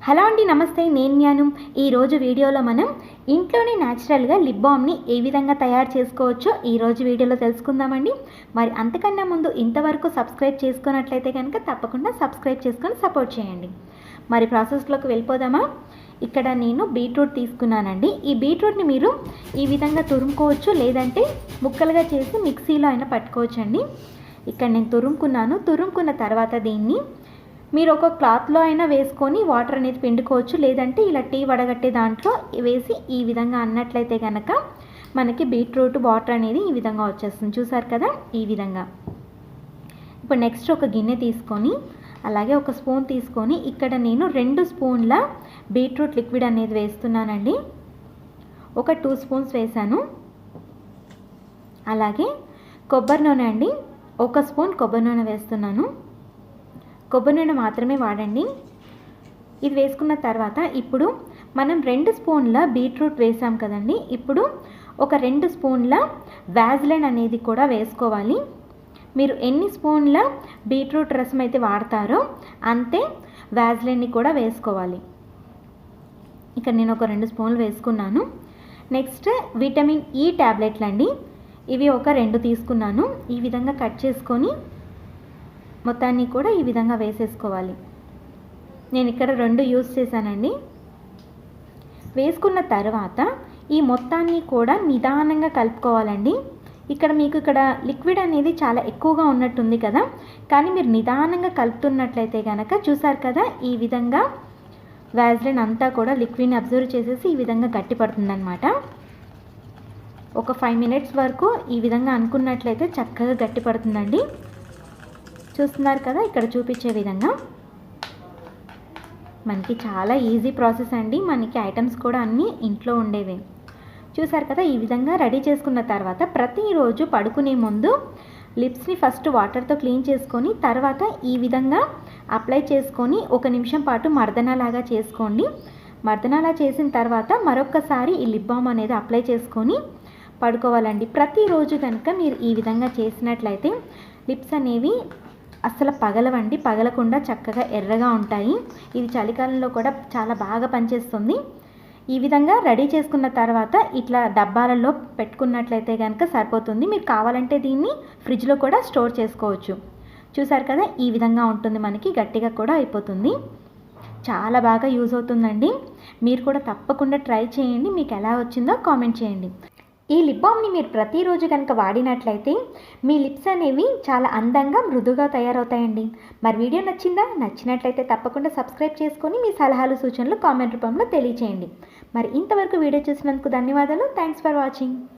Hello అండి, నమస్తే. నేను జ్ఞాను. ఈరోజు వీడియోలో మనం ఇంట్లోనే న్యాచురల్గా లిప్ బామ్ని ఏ విధంగా తయారు చేసుకోవచ్చో ఈరోజు వీడియోలో తెలుసుకుందామండి. మరి అంతకన్నా ముందు ఇంతవరకు సబ్స్క్రైబ్ చేసుకున్నట్లయితే కనుక తప్పకుండా సబ్స్క్రైబ్ చేసుకొని సపోర్ట్ చేయండి. మరి ప్రాసెస్లోకి వెళ్ళిపోదామా? ఇక్కడ నేను బీట్రూట్ తీసుకున్నానండి. ఈ బీట్రూట్ని మీరు ఈ విధంగా తురుముకోవచ్చు, లేదంటే ముక్కలుగా చేసి మిక్సీలో అయినా పట్టుకోవచ్చండి. ఇక్కడ నేను తురుముకున్న తర్వాత దీన్ని మీరు ఒక క్లాత్లో అయినా వేసుకొని వాటర్ అనేది పిండుకోవచ్చు, లేదంటే ఇలా టీ వడగట్టే దాంట్లో వేసి ఈ విధంగా అన్నట్లయితే కనుక మనకి బీట్రూట్ వాటర్ అనేది ఈ విధంగా వచ్చేస్తుంది. చూసారు కదా, ఈ విధంగా. ఇప్పుడు నెక్స్ట్ ఒక గిన్నె తీసుకొని అలాగే ఒక స్పూన్ తీసుకొని ఇక్కడ నేను 2 స్పూన్ల బీట్రూట్ లిక్విడ్ అనేది వేస్తున్నానండి. ఒక 2 స్పూన్స్ వేసాను. అలాగే కొబ్బరి నూనె అండి, 1 స్పూన్ కొబ్బరి నూనె వేస్తున్నాను. కొబ్బరి నూనె మాత్రమే వాడండి. ఇది వేసుకున్న తర్వాత ఇప్పుడు మనం 2 స్పూన్ల బీట్రూట్ వేసాం కదండి. ఇప్పుడు ఒక 2 స్పూన్ల వాసిలెన్ అనేది కూడా వేసుకోవాలి. మీరు ఎన్ని స్పూన్ల బీట్రూట్ రసం అయితే వాడతారో అంతే వాసిలెన్ని కూడా వేసుకోవాలి. ఇక్కడ నేను ఒక 2 స్పూన్లు వేసుకున్నాను. నెక్స్ట్ విటమిన్ ఈ ట్యాబ్లెట్లు అండి, ఇవి ఒక 2 తీసుకున్నాను. ఈ విధంగా కట్ చేసుకొని మొత్తాన్ని కూడా ఈ విధంగా వేసేసుకోవాలి. నేను ఇక్కడ 2 యూజ్ చేశానండి. వేసుకున్న తర్వాత ఈ మొత్తాన్ని కూడా నిదానంగా కలుపుకోవాలండి. ఇక్కడ లిక్విడ్ అనేది చాలా ఎక్కువగా ఉన్నట్టుంది కదా, కానీ మీరు నిదానంగా కలుపుతున్నట్లయితే కనుక చూసారు కదా, ఈ విధంగా వాసిలిన్ అంతా కూడా లిక్విడ్ని అబ్జర్వ్ చేసేసి ఈ విధంగా గట్టిపడుతుందన్నమాట. ఒక 5 మినిట్స్ వరకు ఈ విధంగా అనుకున్నట్లయితే చక్కగా గట్టిపడుతుందండి. చూస్తున్నారు కదా, ఇక్కడ చూపించే విధంగా. మనకి చాలా ఈజీ ప్రాసెస్ అండి. మనకి ఐటమ్స్ కూడా అన్నీ ఇంట్లో ఉండేవే. చూసారు కదా, ఈ విధంగా రెడీ చేసుకున్న తర్వాత ప్రతిరోజు పడుకునే ముందు లిప్స్ని ఫస్ట్ వాటర్తో క్లీన్ చేసుకొని తర్వాత ఈ విధంగా అప్లై చేసుకొని 1 నిమిషం పాటు మర్దనలాగా చేసుకోండి. మర్దనలా చేసిన తర్వాత మరొకసారి ఈ లిప్ బామ్ అనేది అప్లై చేసుకొని పడుకోవాలండి. ప్రతిరోజు కనుక మీరు ఈ విధంగా చేసినట్లయితే లిప్స్ అనేవి అస్సలు పగలవండి, పగలకుండా చక్కగా ఎర్రగా ఉంటాయి. ఇది చలికాలంలో కూడా చాలా బాగా పనిచేస్తుంది. ఈ విధంగా రెడీ చేసుకున్న తర్వాత ఇట్లా డబ్బాలలో పెట్టుకున్నట్లయితే కనుక సరిపోతుంది. మీరు కావాలంటే దీన్ని ఫ్రిడ్జ్లో కూడా స్టోర్ చేసుకోవచ్చు. చూసారు కదా, ఈ విధంగా ఉంటుంది. మనకి గట్టిగా కూడా అయిపోతుంది. చాలా బాగా యూజ్ అవుతుందండి. మీరు కూడా తప్పకుండా ట్రై చేయండి. మీకు ఎలా వచ్చిందో కామెంట్ చేయండి. ఈ లిప్ బామ్ని మీరు ప్రతిరోజు కనుక వాడినట్లయితే మీ లిప్స్ అనేవి చాలా అందంగా మృదుగా తయారవుతాయండి. మరి వీడియో నచ్చినట్లయితే తప్పకుండా సబ్స్క్రైబ్ చేసుకొని మీ సలహాలు సూచనలు కామెంట్ రూపంలో తెలియచేయండి. మరి ఇంతవరకు వీడియో చూసినందుకు ధన్యవాదాలు. Thanks for watching.